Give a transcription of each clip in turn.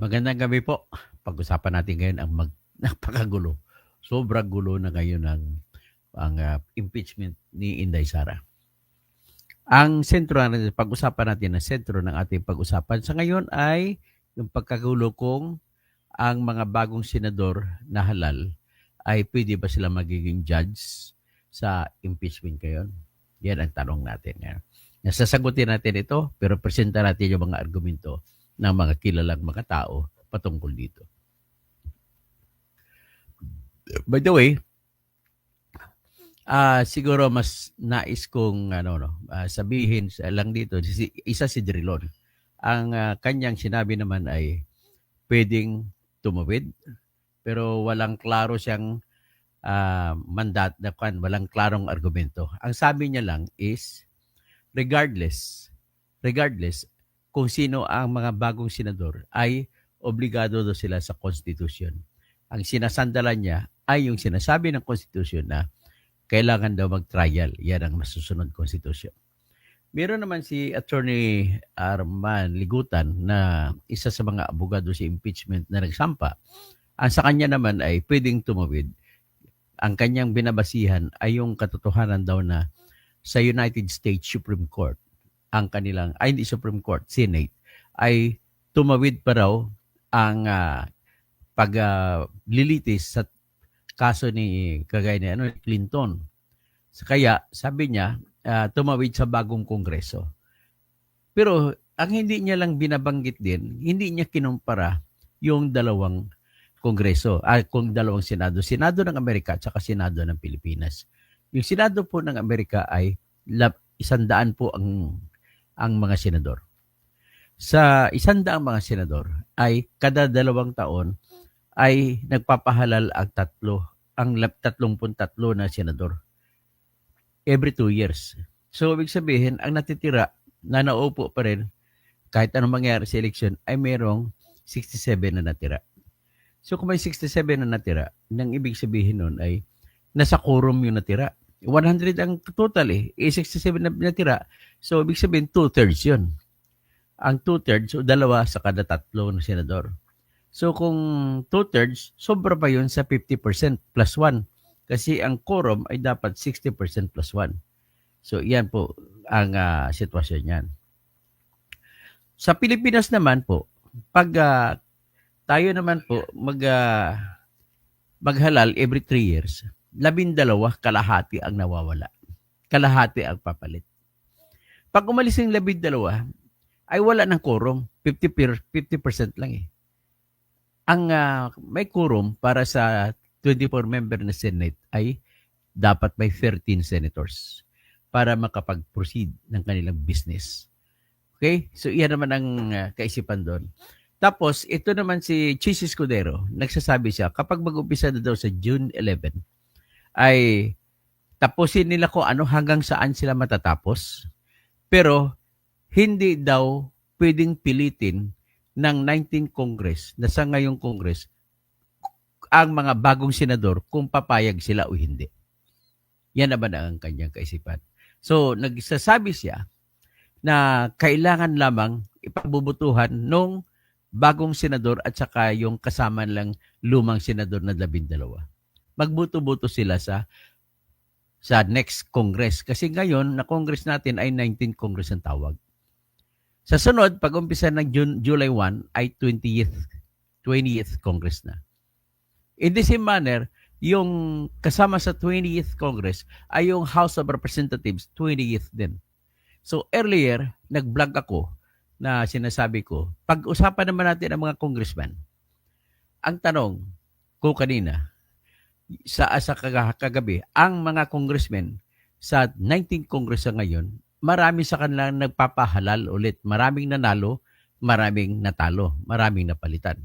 Magandang gabi po. Pag-usapan natin ngayon ang napakagulo. Sobrang gulo na ngayon ang impeachment ni Inday Sara. Ang sentro na pag-usapan natin, ang sentro ng ating pag-usapan sa ngayon ay yung pagkagulo kung ang mga bagong senador na halal ay pwede ba sila magiging judge sa impeachment ngayon? Yan ang tanong natin ngayon. Nasasagutin natin ito, pero presenta natin yung mga argumento ng mga kilalang mga tao patungkol dito. By the way, siguro mas nais kong sabihin lang dito, isa si Drilon. Ang kanyang sinabi naman ay pwedeng tumawid, pero walang klaro siyang walang klarong argumento. Ang sabi niya lang is, regardless kung sino ang mga bagong senador, ay obligado do sila sa Constitution. Ang sinasandalan niya ay yung sinasabi ng Constitution na kailangan daw mag-trial. Yan ang masusunod Constitution. Meron naman si Attorney Arman Ligutan na isa sa mga abogado sa impeachment na nagsampa. Ang sa kanya naman ay pwedeng tumawid. Ang kanyang binabasihan ay yung katotohanan daw na sa United States Supreme Court, ang kanilang, ay hindi Supreme Court, Senate, ay tumawid pa raw ang paglilitis sa kaso ni kagaya ni Clinton. Kaya sabi niya, tumawid sa bagong kongreso. Pero ang hindi niya lang binabanggit din, hindi niya kinumpara yung dalawang kongreso, kung dalawang senado. Senado ng Amerika at saka Senado ng Pilipinas. Yung Senado po ng Amerika ay 100 po ang mga senador. Sa 100 mga senador ay kada 2 taon ay nagpapahalal ang 33 na senador. Every 2 years. So, ibig sabihin, ang natitira na naupo pa rin, kahit anong mangyari sa eleksyon, ay merong 67 na natira. So, kung may 67 na natira, nang ibig sabihin nun ay nasa quorum yung natira. 100 ang total 67 na natira. So, ibig sabihin, 2/3 yun. Ang 2/3, so 2 sa kada 3 na senador. So, kung 2/3, sobra pa yun sa 50% plus 1. Kasi ang quorum ay dapat 60% plus 1. So, yan po ang sitwasyon yan. Sa Pilipinas naman po, pag tayo naman po maghalal every 3 years, 12 kalahati ang nawawala. Kalahati ang papalit. Pag umalis yung 12, ay wala ng quorum. 50% lang Ang may quorum para sa 24-member na Senate ay dapat may 13 senators para makapag-proceed ng kanilang business. Okay? So, iyan naman ang kaisipan doon. Tapos, ito naman si Chis Escudero, nagsasabi siya, kapag mag-umpisa na daw sa June 11, ay tapusin nila kung ano hanggang saan sila matatapos. Pero, hindi daw pwedeng pilitin ng 19 Congress, na sa ngayong Congress, ang mga bagong senador kung papayag sila o hindi. Yan naman ang kanyang kaisipan. So, nagsasabi siya na kailangan lamang ipabubutuhan nung bagong senador at saka yung kasama lang lumang senador na 12. Magbuto-buto sila sa next Congress. Kasi ngayon, na Congress natin ay 19 Congress ang tawag. Sa sunod, pag umpisa ng July 1, ay 20th Congress na. In the same manner, yung kasama sa 20th Congress ay yung House of Representatives, 20th din. So earlier, nag-vlog ako na sinasabi ko, pag-usapan naman natin ang mga congressman. Ang tanong ko kanina, sa kagabi, ang mga congressmen sa 19th Congress ngayon, marami sa kanila nagpapahalal ulit. Maraming nanalo, maraming natalo, maraming napalitan.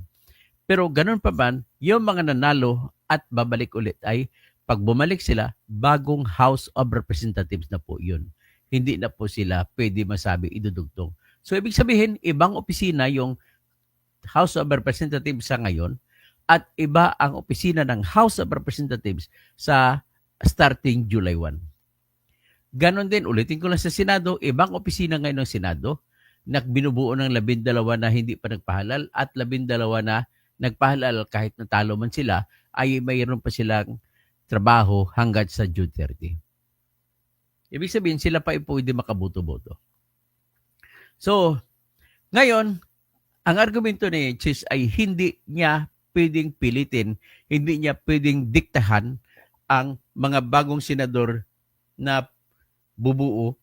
Pero ganun pa man, yung mga nanalo at babalik ulit ay pag bumalik sila, bagong House of Representatives na po yun. Hindi na po sila pwede masabi idudugtong. So, ibig sabihin, ibang opisina yung House of Representatives sa ngayon at iba ang opisina ng House of Representatives sa starting July 1. Ganon din, ulitin ko lang sa Senado, ibang opisina ngayon ng Senado na binubuo ng 12 na hindi pa nagpahalal at 12 na nagpahalal kahit natalo man sila, ay mayroon pa silang trabaho hanggang sa June 30. Ibig sabihin, sila pa pwede makabuto-boto. So, ngayon, ang argumento ni Chis ay hindi niya pwedeng pilitin, hindi niya pwedeng diktahan ang mga bagong senador na bubuo,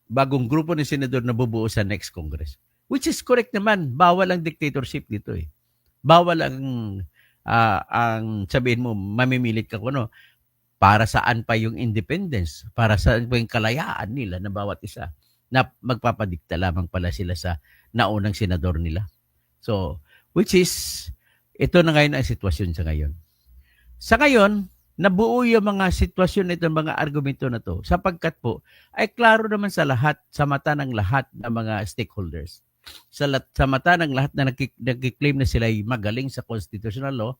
bagong grupo ng senador na bubuo sa next Congress. Which is correct naman. Bawal ang dictatorship dito eh. Bawal ang sabihin mo, mamimilit ka kung ano. Para saan pa yung independence? Para saan pa yung kalayaan nila na bawat isa? Na magpapadikta lamang pala sila sa naunang senador nila. So, which is, ito na ngayon ang sitwasyon sa ngayon. Sa ngayon, nabuo yung mga sitwasyon nito, mga argumento na to, sapagkat po, ay klaro naman sa lahat, sa mata ng lahat ng mga stakeholders. Sa mata ng lahat na nagkiklaim na sila ay magaling sa constitutional law,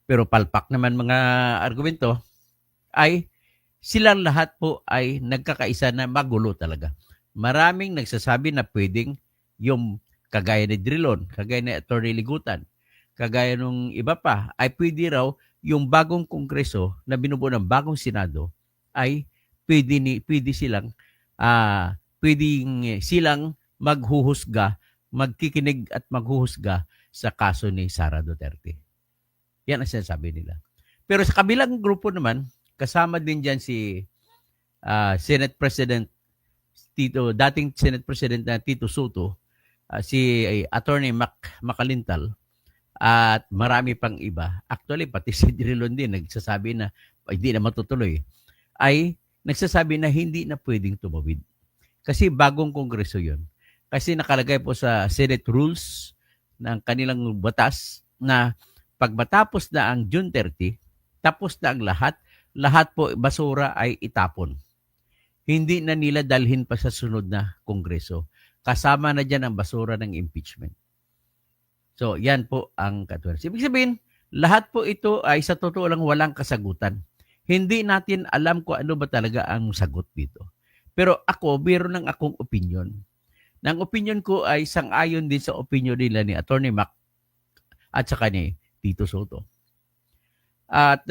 pero palpak naman mga argumento, ay silang lahat po ay nagkakaisa na magulo talaga. Maraming nagsasabi na pwedeng yung kagaya ni Drilon, kagaya ni Atty. Ligutan, kagaya nung iba pa, ay pwede raw yung bagong kongreso na binubuo ng bagong senado ay pwede silang maghuhusga, magkikinig at maghuhusga sa kaso ni Sara Duterte. Yan ang sinasabi nila. Pero sa kabilang grupo naman, kasama din dyan si Senate President dating Senate President na Tito Soto, si Attorney Macalintal, at marami pang iba. Actually, pati si Drilon din nagsasabi na hindi na matutuloy. Ay nagsasabi na hindi na pwedeng tumawid. Kasi bagong kongreso yun. Kasi nakalagay po sa Senate rules ng kanilang batas na pag matapos na ang June 30, tapos na ang lahat po basura ay itapon. Hindi na nila dalhin pa sa sunod na kongreso. Kasama na dyan ang basura ng impeachment. So, yan po ang katuwiran. Ibig sabihin, lahat po ito ay sa totoo lang walang kasagutan. Hindi natin alam kung ano ba talaga ang sagot dito. Pero ako, meron ng akong opinion. Ang opinion ko ay sang-ayon din sa opinion nila ni Atty. Mac at saka ni Tito Soto. At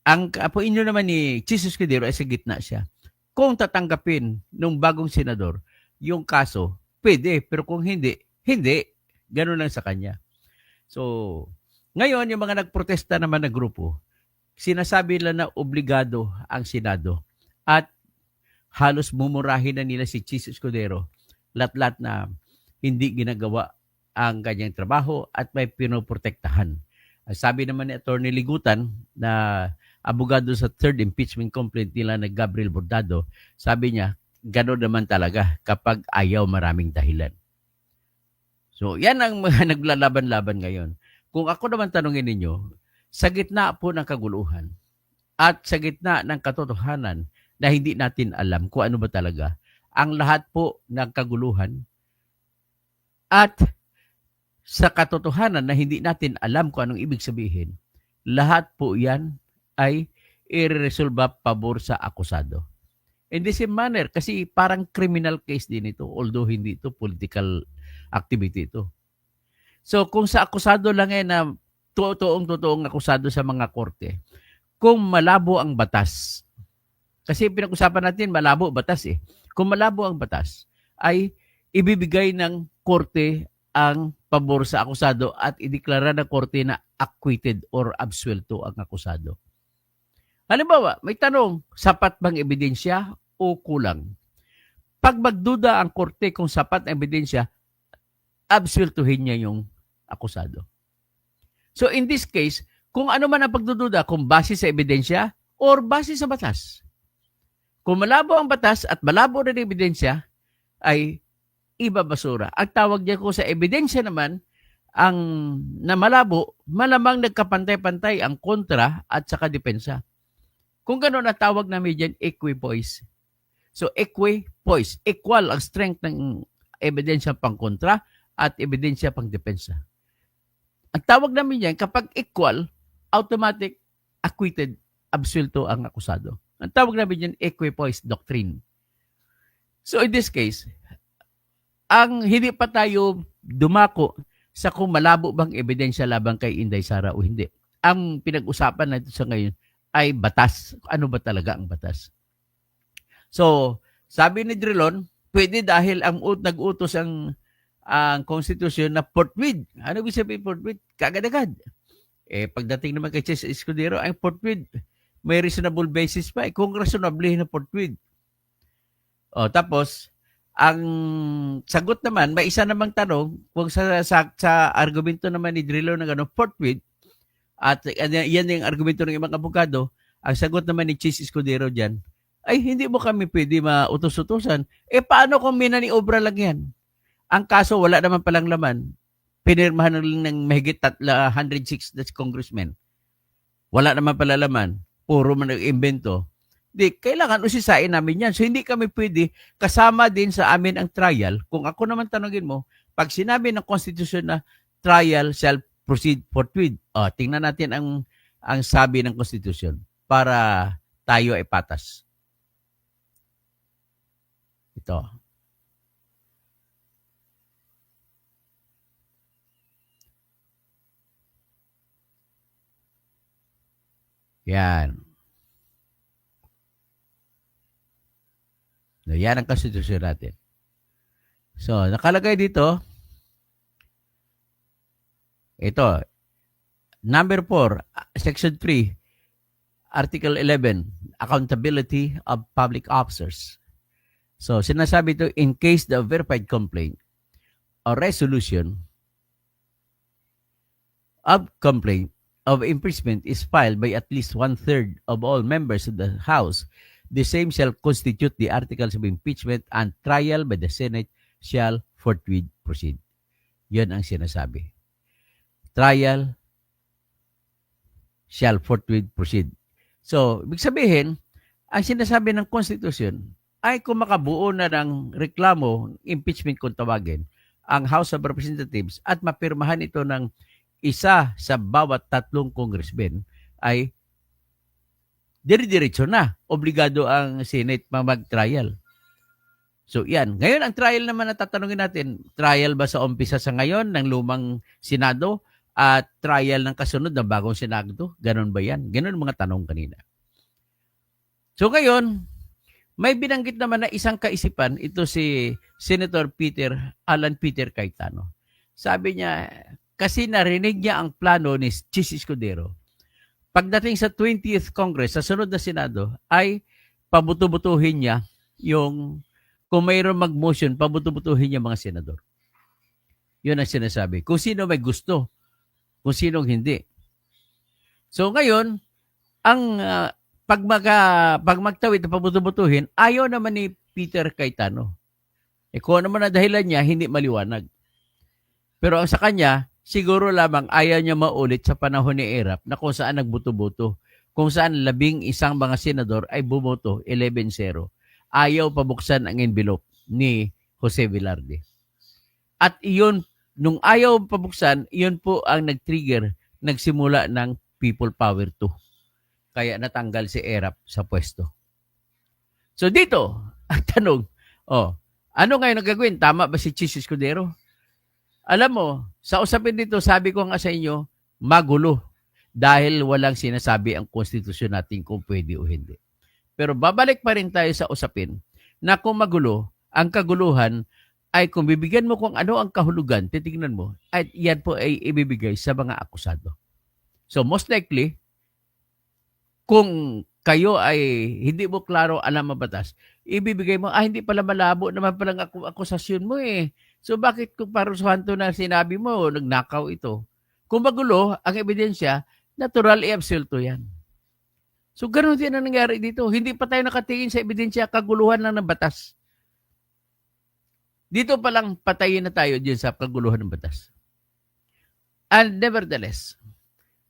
ang opinion naman ni Chis Escudero ay sa gitna siya. Kung tatanggapin ng bagong senador yung kaso, pwede. Pero kung hindi, hindi. Ganun lang sa kanya. So, ngayon, yung mga nagprotesta naman na grupo, sinasabi nila na obligado ang Senado at halos mumurahin na nila si Chis Escudero lat-lat na hindi ginagawa ang kanyang trabaho at may pinoprotektahan. Sabi naman ni Atty. Ligutan na abogado sa third impeachment complaint nila na Gabriel Bordado, sabi niya, gano'n naman talaga kapag ayaw maraming dahilan. So, yan ang mga naglalaban-laban ngayon. Kung ako naman tanungin ninyo, sa gitna po ng kaguluhan at sa gitna ng katotohanan na hindi natin alam kung ano ba talaga, ang lahat po ng kaguluhan at sa katotohanan na hindi natin alam kung anong ibig sabihin, lahat po yan ay ireresolba pabor sa akusado. In the same manner, kasi parang criminal case din ito, although hindi ito political activity ito. So kung sa akusado lang na totoong akusado sa mga korte, kung malabo ang batas, kasi pinag-usapan natin malabo batas eh. Kung malabo ang batas, ay ibibigay ng korte ang pabor sa akusado at ideklara ng korte na acquitted or absuelto ang akusado. Halimbawa, may tanong, sapat bang ebidensya o kulang? Pag magduda ang korte kung sapat ang ebidensya, absueltuhin niya yung akusado. So in this case, kung ano man ang pagdududa, kung base sa ebidensya or base sa batas. Kung malabo ang batas at malabo rin ang ebidensya, ay ibabasura. Ang tawag niya ko sa ebidensya naman, ang na malabo, malamang nagkapantay-pantay ang kontra at saka depensa. Kung gano'n ang tawag namin dyan, equipoise. So equipoise, equal ang strength ng ebidensya pang kontra at ebidensya pang depensa. Ang tawag namin dyan, kapag equal, automatic, acquitted, absuelto ang akusado. Ang tawag namin dyan, equipoise doctrine. So in this case, ang hindi pa tayo dumako sa kung malabo bang ebidensya labang kay Inday Sara o hindi. Ang pinag-usapan natin sa ngayon ay batas. Ano ba talaga ang batas? So, sabi ni Drilon, pwede dahil nag-utos ang konstitusyon na forthwith. Ano ibig sabihin forthwith? Kagad-agad. Pagdating naman kay Chess Escudero, ang forthwith, may reasonable basis pa. Kung reasonable na forthwith. Tapos, ang sagot naman, may isa namang tanong, kung sa argumento naman ni Drilon na gano'n, forthwith, at yan yung argumento ng ibang abogado, ang sagot naman ni Chess Escudero dyan, ay hindi mo kami pwede mautos-utusan. Paano kung minaniobra lang yan? Ang kaso, wala naman palang laman. Pinirmahan lang ng mahigit 106 na congressmen. Wala naman pala laman. Puro man nag-invento. Di, kailangan usisain namin yan. So, hindi kami pwede kasama din sa amin ang trial. Kung ako naman tanongin mo, pag sinabi ng Constitution na trial shall proceed forthwith, tingnan natin ang sabi ng Constitution para tayo ay patas. Ito. Yan. So, yan ang konstitusyon natin. So, nakalagay dito, ito, number 4, section 3, article 11, accountability of public officers. So, sinasabi ito, in case the verified complaint or resolution of complaint of impeachment is filed by at least 1/3 of all members of the House, the same shall constitute the articles of impeachment and trial by the Senate shall forthwith proceed. Yan ang sinasabi. Trial shall forthwith proceed. So, ibig sabihin, ang sinasabi ng Constitution ay kung makabuo na ng reklamo, impeachment kung tawagin, ang House of Representatives at mapirmahan ito ng isa sa bawat 3 congressmen, ay dire-diretso na. Obligado ang Senate mag-trial. So yan. Ngayon, ang trial naman na tatanungin natin, trial ba sa umpisa sa ngayon ng lumang Senado at trial ng kasunod ng bagong Senado? Ganon ba yan? Ganon mga tanong kanina. So ngayon, may binanggit naman na isang kaisipan, ito si Senator Alan Peter Cayetano. Sabi niya, kasi narinig niya ang plano ni Chis Escudero. Pagdating sa 20th Congress, sa sunod na Senado, ay pabuto-butuhin niya yung, kung mayroon mag-motion, pabuto-butuhin niya mga senador. Yun ang sinasabi. Kung sino may gusto, kung sino hindi. So ngayon, ang pag magtawid na pabuto-butuhin, ayaw naman ni Peter Cayetano. Kung ano man ang dahilan niya, hindi maliwanag. Pero ang sa kanya, siguro lamang ayaw niya maulit sa panahon ni Erap na kung saan nagbuto-buto, kung saan 11 mga senador ay bumoto 11-0. Ayaw pabuksan ang envelope ni Jose Velarde. At iyon, nung ayaw pabuksan, iyon po ang nag-trigger, nagsimula ng People Power 2. Kaya natanggal si Erap sa pwesto. So dito, ang tanong, ano ngayon ang gagawin? Tama ba si Chis Escudero? Alam mo, sa usapin dito, sabi ko nga sa inyo, magulo. Dahil walang sinasabi ang konstitusyon natin kung pwede o hindi. Pero babalik pa rin tayo sa usapin na kung magulo, ang kaguluhan ay kung bibigyan mo kung ano ang kahulugan, titignan mo, at yan po ay ibibigay sa mga akusado. So most likely, kung kayo ay hindi mo klaro alam ang batas, ibibigay mo, hindi pala malabo naman palang akusasyon mo eh. So bakit kung parusuhan to na sinabi mo, nagnakaw ito? Kung magulo ang ebidensya, natural i-absulto yan. So ganoon din ang nangyari dito. Hindi pa tayo nakatingin sa ebidensya, kaguluhan lang ng batas. Dito pa lang patayin na tayo dyan sa kaguluhan ng batas. And nevertheless,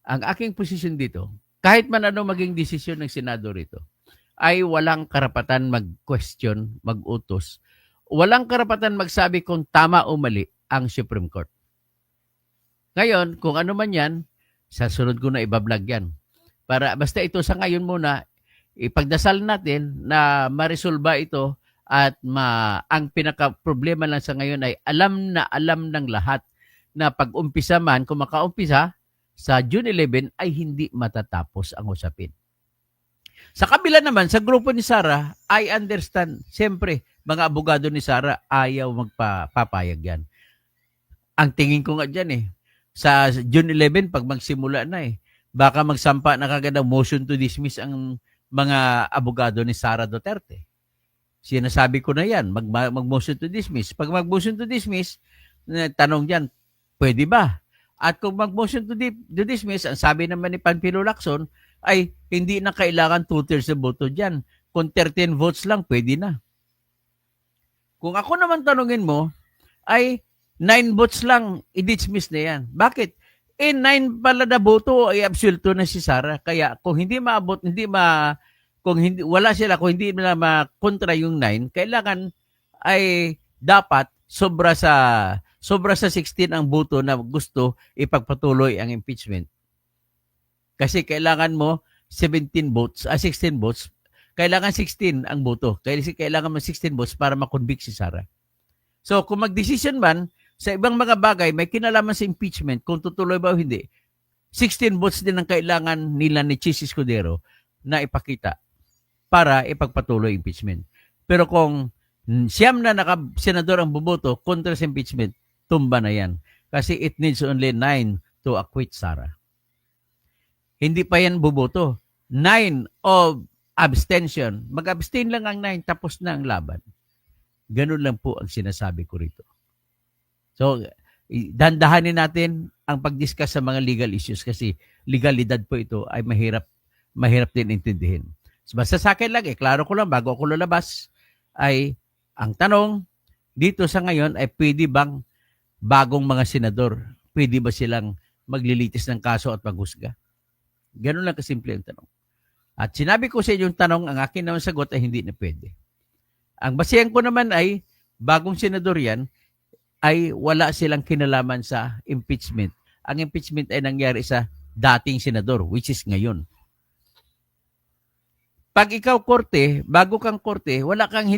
ang aking posisyon dito, kahit man ano maging desisyon ng Senado rito, ay walang karapatan mag-question, mag-utos. Walang karapatan magsabi kung tama o mali ang Supreme Court. Ngayon, kung ano man yan, sa sunod ko na ibablog yan. Para basta ito sa ngayon muna, ipagdasal natin na maresolba ito At ang pinaka-problema lang sa ngayon ay alam na alam ng lahat na pag-umpisa man, kung makaumpisa, sa June 11 ay hindi matatapos ang usapin. Sa kabila naman, sa grupo ni Sara, I understand. Siyempre, mga abogado ni Sara, ayaw magpapayag yan. Ang tingin ko nga dyan sa June 11, pag magsimula na baka magsampa na kagad ang motion to dismiss ang mga abogado ni Sara Duterte. Sinasabi ko na yan, mag-motion to dismiss. Pag mag-motion to dismiss, tanong dyan, pwede ba? At kung mag-motion to dismiss, ang sabi naman ni Panfilo Lacson, ay hindi na kailangan 2/3 na boto dyan. Kung 13 votes lang, pwede na. Kung ako naman tanungin mo, ay 9 votes lang, i-dismiss na yan. Bakit? 9 pala na boto, ay absulto na si Sara. Kaya kung hindi maabot, kung wala sila, kung hindi na makontra yung 9, kailangan ay dapat sobra sa 16 ang boto na gusto ipagpatuloy ang impeachment. Kasi kailangan mo 16 votes. Kailangan 16 ang boto. Kailangan mo 16 votes para makonvict si Sara. So kung mag-decision man, sa ibang mga bagay, may kinalaman sa impeachment, kung tutuloy ba o hindi, 16 votes din ang kailangan nila ni Chis Escudero na ipakita para ipagpatuloy impeachment. Pero kung siyam na senador ang buboto kontra sa impeachment, tumba na yan. Kasi it needs only 9 to acquit Sara. Hindi pa yan buboto. 9 of abstention. Mag-abstain lang ang 9, tapos na ang laban. Ganun lang po ang sinasabi ko rito. So, dandahanin natin ang pag-discuss sa mga legal issues kasi legalidad po ito ay mahirap din intindihin. So, basta sa akin lang, klaro ko lang bago ako lalabas, ay ang tanong dito sa ngayon ay pwede bang bagong mga senador, pwede ba silang maglilitis ng kaso at maghusga? Ganun lang kasimple ang tanong. At sinabi ko sa inyong tanong, ang akin naman sagot ay hindi na pwede. Ang basihan ko naman ay bagong senador yan, ay wala silang kinalaman sa impeachment. Ang impeachment ay nangyari sa dating senador, which is ngayon. Pag ikaw korte, bago kang korte, wala kang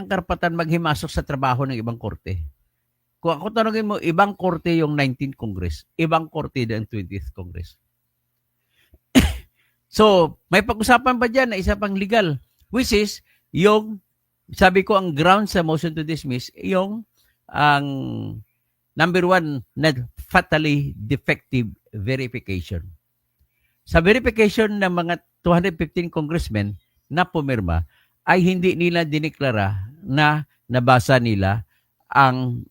karapatan maghimasok sa trabaho ng ibang korte. Kung ako tanungin mo, ibang korte yung 19th Congress, ibang korte ng 20th Congress. So, may pag-usapan pa dyan na isa pang legal, which is yung, sabi ko, ang ground sa motion to dismiss, yung ang number 1 na fatally defective verification. Sa verification ng mga 215 congressmen na pumirma, ay hindi nila diniklara na nabasa nila ang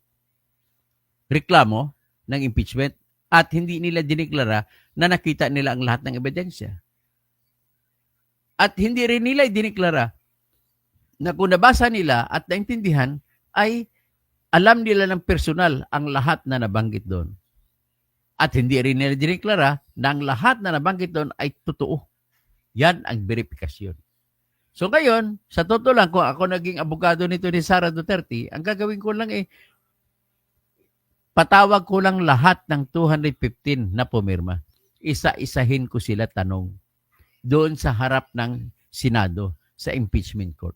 reklamo ng impeachment at hindi nila diniklara na nakita nila ang lahat ng ebidensya. At hindi rin nila diniklara na kung nabasa nila at naintindihan ay alam nila ng personal ang lahat na nabanggit doon. At hindi rin nila diniklara na ang lahat na nabanggit doon ay totoo. Yan ang verifikasyon. So ngayon, sa totoo lang, kung ako naging abogado nito ni Sara Duterte, ang gagawin ko lang patawag ko lang lahat ng 215 na pumirma. Isa-isahin ko sila tanong doon sa harap ng Senado sa impeachment court.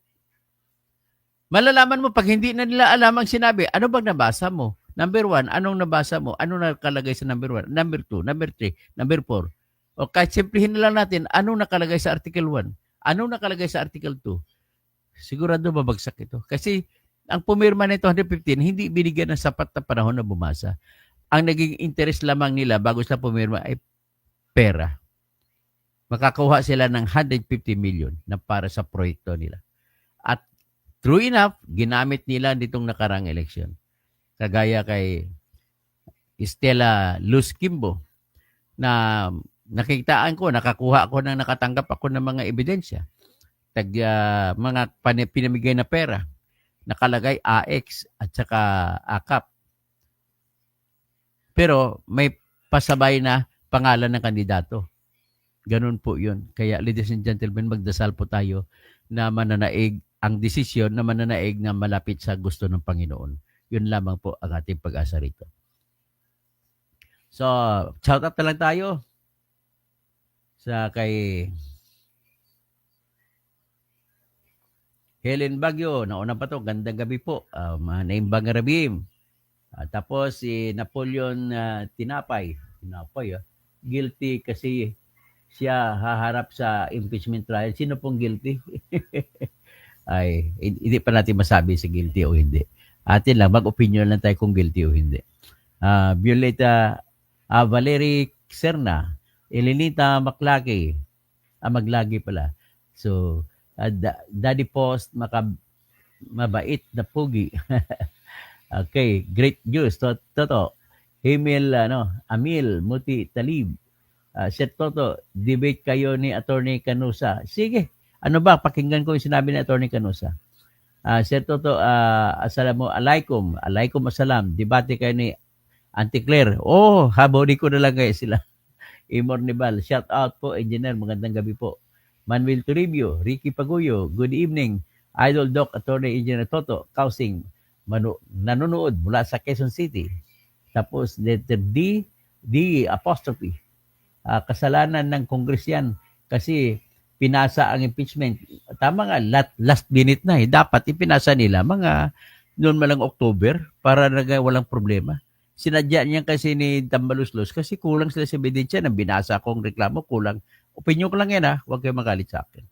Malalaman mo pag hindi na nila alam ang sinabi, ano bang nabasa mo? Number 1, anong nabasa mo? Ano nakalagay sa number 1? Number 2, number 3, number 4. O kahit simplihin na lang natin, anong nakalagay sa Article 1? Anong nakalagay sa Article 2? Sigurado babagsak ito. Kasi ang pumirma nito 115, hindi binigyan ng sapat na panahon na bumasa. Ang naging interest lamang nila bago sila pumirma ay pera. Makakuha sila ng 150 million na para sa proyekto nila. At true enough, ginamit nila nitong nakarang eleksyon. Kagaya kay Estela Luz Kimbo na nakikitaan ko, nakakuha ako ng nakatanggap ako ng mga ebidensya. Mga pinamigay na pera. Nakalagay AX at saka AKAP. Pero may pasabay na pangalan ng kandidato. Ganun po yun. Kaya ladies and gentlemen, magdasal po tayo na mananaig ang desisyon na mananaig na malapit sa gusto ng Panginoon. Yun lamang po ang ating pag-asa rito. So, shout out na lang tayo sa kay Helen Bagyo, nauna pa to, gandang gabi po. Naimbang Rabim. Tapos si Napoleon Tinapay, guilty kasi siya haharap sa impeachment trial. Sino pong guilty? Ay, hindi pa natin masabi si guilty o hindi. Atin lang, mag-opinion lang tayo kung guilty o hindi. Violeta Valerie Serna, Elenita Maglagi pala. So, Daddy Post, mabait na pugi. Okay, great news. Toto, Amil, Muti Talib. Sir Toto, debate kayo ni Attorney Canusa. Sige, ano ba? Pakinggan ko yung sinabi ni Attorney Canusa. Sir Toto, assalamualaikum. Alaikum assalam. Debate kayo ni Auntie Claire. Oh, habori ko na lang kayo sila. Imor Nibal, shout out po, Engineer. Magandang gabi po. Manuel Toribio, Ricky Paguyo, good evening. Idol Doc, Attorney Engineer Toto, Kausing, nanonood mula sa Quezon City. Tapos, letter D apostrophe. Kasalanan ng Congress yan kasi pinasa ang impeachment. Tama nga, last minute na Dapat ipinasa nila mga noon malang October para walang problema. Sinadya niya kasi ni Tambaluslos kasi kulang sila sa ebidensya na binasa akong reklamo, kulang. Opinion ko lang yan huwag kayo magalit sa akin.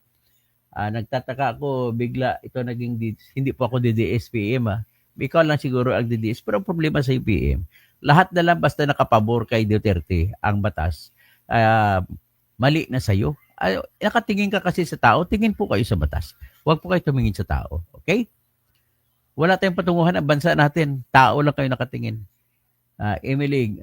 Nagtataka ako bigla ito naging hindi po ako DDS PM Ikaw lang siguro ang DDS pero ang problema sa UPM lahat na lang basta nakapabor kay Duterte ang batas mali na sa'yo. Nakatingin ka kasi sa tao, tingin po kayo sa batas. Huwag po kayo tumingin sa tao. Okay? Wala tayong patunguhan ang bansa natin. Tao lang kayo nakatingin. Emily,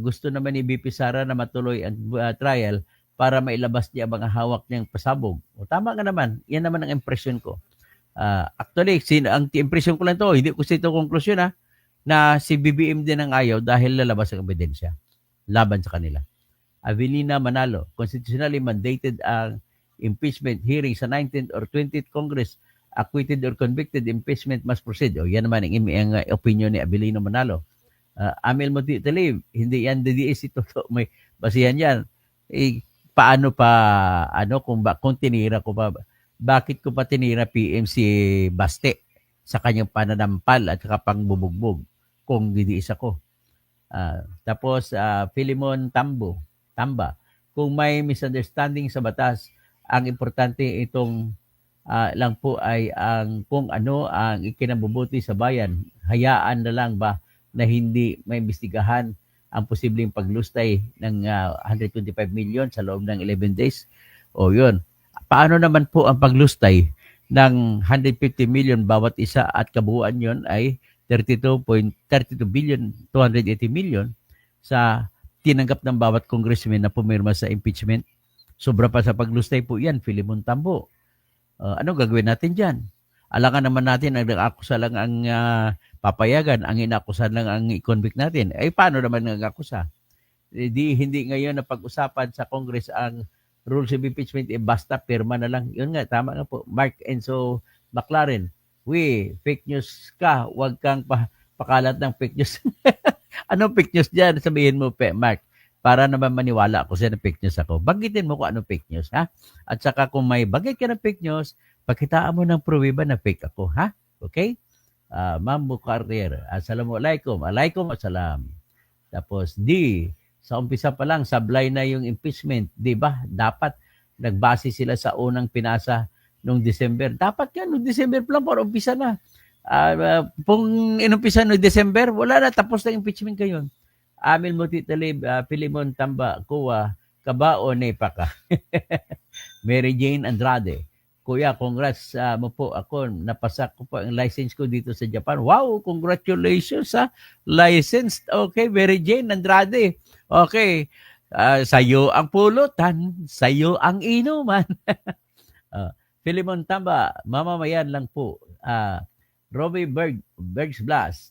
gusto naman ni BP Sara na matuloy ang trial para mailabas niya ang hawak niyang pasabog. O, tama nga naman. Yan naman ang impression ko. Actually, ang impression ko lang to, hindi ko ito konklusyon na si BBM din ang ayaw dahil lalabas ang ebidensya laban sa kanila. Avelina Manalo, constitutionally mandated ang impeachment hearing sa 19th or 20th Congress, acquitted or convicted, impeachment must proceed. O, yan naman ang opinion ni Avelina Manalo. Amil Muti Talib, hindi yan DDS ito. May basihan yan. Paano pa, kung tinira ko pa, bakit ko pa tinira PM si Baste sa kanyang pananampal at saka pangbubugbog kung DDS ako. Tapos, Philemon Tamba, kung may misunderstanding sa batas, ang importante itong lang po ay kung ano ang ikinabubuti sa bayan. Hayaan na lang ba na hindi may imbestigahan ang posibleng paglustay ng 125 million sa loob ng 11 days? O yun. Paano naman po ang paglustay ng 150 million bawat isa at kabuuan yun ay 32 billion 280 million sa tinanggap ng bawat congressman na pumirma sa impeachment. Sobra pa sa paglustay po yan, Philemon Tambo. Ano gagawin natin dyan? Alangan naman natin ang akusa lang ang papayagan, ang inakusa lang ang i-convict natin. Paano naman ang akusa? Hindi ngayon na pag-usapan sa Congress ang rules of impeachment, basta pirma na lang. Yun nga, tama nga po. Mark Enzo McLaren, fake news ka, huwag kang pakalat ng fake news. Anong fake news dyan? Sabihin mo, Mark, para naman maniwala ako sa fake news ako. Banggitin mo kung anong fake news, ha? At saka kung may banggit ka ng fake news, pakitaan mo ng pruweba na fake ako, ha? Okay? Ma'am Bukarrier, assalamualaikum. Alaikum assalam. Tapos sa umpisa pa lang, sablay na yung impeachment. Di ba? Dapat nagbase sila sa unang pinasa noong December. Dapat yan, noong December pa lang, para umpisa na. Kung inumpisa noong December, wala na, tapos na impeachment kayo. Amil Muti Talib, Philemon Tamba, Kuwa, Kabao, Nepaka. Mary Jane Andrade, Kuya, congrats mo po ako. Napasa ko po ang license ko dito sa Japan. Wow, congratulations licensed. Okay, Mary Jane Andrade. Okay, sa'yo ang pulutan, sa'yo ang inuman. Philemon Tamba, mamamayan lang po. Robbie Bergs Blas,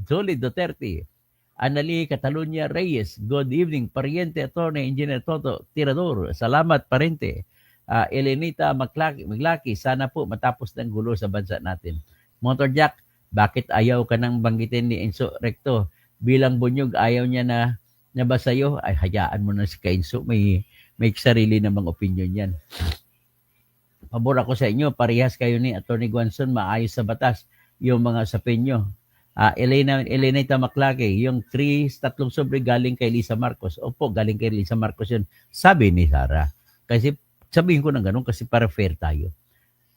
Jolie Duterte, Anali Catalunya Reyes, good evening, Pariente Attorney Engineer Toto Tirador, salamat Parente. Elenita Maglaki, sana po matapos ng gulo sa bansa natin. Motor Jack, bakit ayaw ka nang banggitin ni Enzo Recto? Bilang bunyog, ayaw niya na ba sa'yo? Ay, hayaan mo na si Enzo, may sarili namang opinion yan. Pabor ako sa inyo, parehas kayo ni Attorney Guanzon, maayos sa batas yung mga sapin nyo. Elenita Maclake, yung tatlong sobre galing kay Lisa Marcos. Opo, galing kay Lisa Marcos yun. Sabi ni Sara. Kasi sabihin ko ng ganun kasi para fair tayo.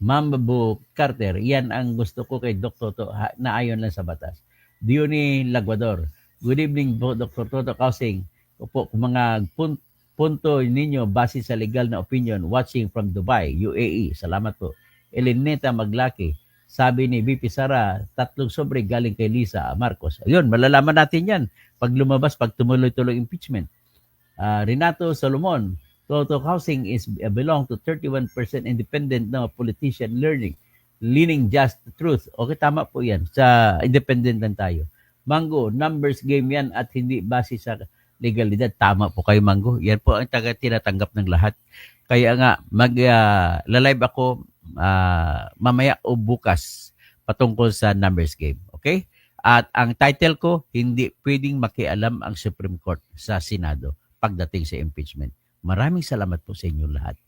Ma'am Babu Carter, yan ang gusto ko kay Dr. Toto na ayon lang sa batas. Diony Laguador, good evening po Dr. Toto Kausing. Opo, kung mga punto ninyo base sa legal na opinion watching from Dubai, UAE. Salamat po. Elineta Maglaki, sabi ni VP Sara, tatlong sobre galing kay Lisa Marcos. Ayun, malalaman natin yan pag lumabas, pag tumuloy-tuloy impeachment. Renato Solomon, Toto Housing is belong to 31% independent na politician leaning just the truth. Okay, tama po yan. Sa independent lang tayo. Mango, numbers game yan at hindi base sa legalidad. Tama po kayo, Mango. Yan po ang tinatanggap ng lahat. Kaya nga, live ako mamaya o bukas patungkol sa numbers game. Okay? At ang title ko, hindi pwedeng makialam ang Supreme Court sa Senado pagdating sa impeachment. Maraming salamat po sa inyo lahat.